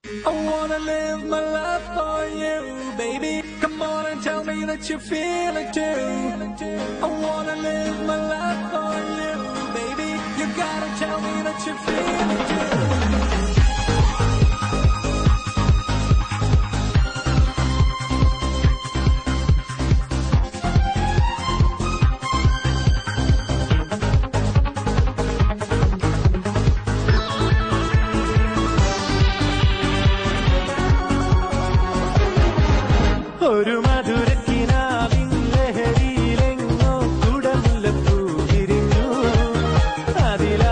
I wanna live my life for you, baby. Come on and tell me that you feel it too. I wanna live my life for you, baby. You gotta tell me that you feel it too. ഒരു മധുരക്കിനാവിൻ ലഹരിയിലെങ്ങോ കുടമുല്ലപ്പൂ വിരിഞ്ഞു അതിൽ